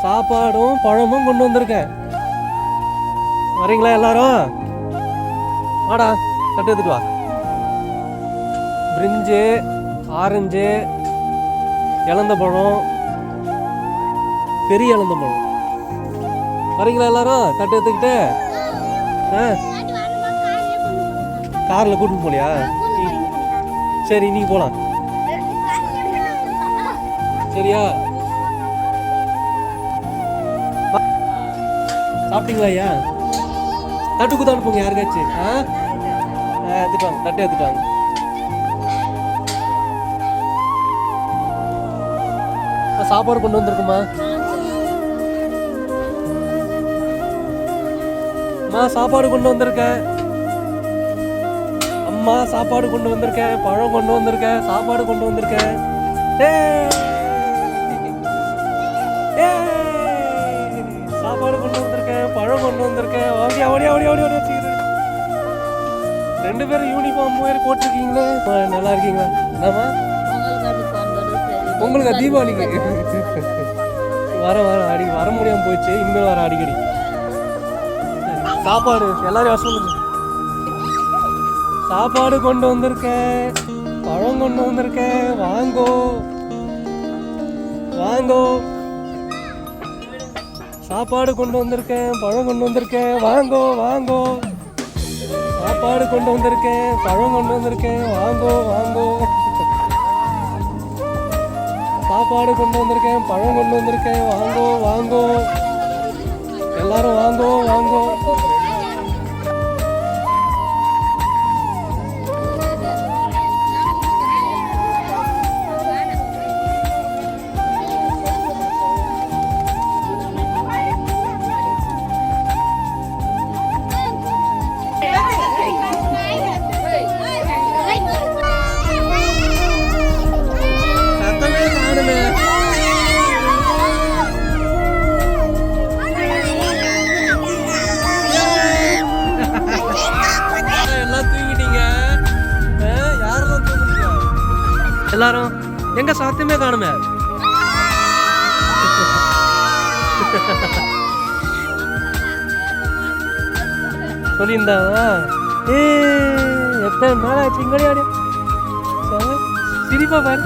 சாப்பாடும் பழமும் கொண்டு வந்திருக்கேன். வரீங்களா எல்லாரும்? வாடா, தட்டு எடுத்துட்டு வா. பிரிஞ்சு, ஆரஞ்சு, இலந்த பழம், பெரிய இலந்த பழம். வரீங்களா எல்லாரும்? தட்டு எடுத்துக்கிட்டு காரில் கூட்டிட்டு போலியா? சரி, நீ போலாம். சரியா? சாப்பிட்டீங்களா ஐயா? தட்டு குத்து அனுப்புங்க யாருக்காச்சும். எடுத்துட்டாங்க, தட்டு எடுத்துட்டாங்க. சாப்பாடு கொண்டு வந்திருக்குமா? அம்மா சாப்பாடு கொண்டு வந்திருக்கேன். அம்மா சாப்பாடு கொண்டு வந்திருக்கேன். பழம் கொண்டு வந்திருக்கேன். சாப்பாடு கொண்டு வந்திருக்கேன். சாப்பாடு கொண்டு வந்திருக்கேன். பழம் கொண்டு வந்திருக்கேன். ஓடியா ஓடியா ஓடியா ஓடியா ஓடியா. ரெண்டு பேரும் யூனிஃபார்ம் வேறு போட்டிருக்கீங்களே. நல்லா இருக்கீங்களா? என்னம்மா உங்களுக்கு தீபாவளிக்கு வர வர முடியாம போயிடுச்சு. இனிமேல் வர அடிக்கடி. சாப்பாடு எல்லாரும் சொல்லுங்க. சாப்பாடு கொண்டு வந்திருக்கேன். பழம் கொண்டு வந்திருக்கேன். வாங்கோ வாங்கோ. சாப்பாடு கொண்டு வந்திருக்கேன். பழம் கொண்டு வந்திருக்கேன். வாங்கோ வாங்கோ. சாப்பாடு கொண்டு வந்திருக்கேன். பழம் கொண்டு வந்திருக்கேன். வாங்கோ வாங்கோ. சாப்பாடு கொண்டு வந்திருக்கேன். பழம் கொண்டு வந்திருக்கேன். வாங்கோ வாங்கோ. எல்லாரும் வாங்கோ வாங்கோ. எல்லாரும் எங்க சாத்தியமே காணுமே. சொல்லியிருந்தா எத்தனை நாள் ஆச்சு இங்கடி ஆடி சிரிப்பா பாரு.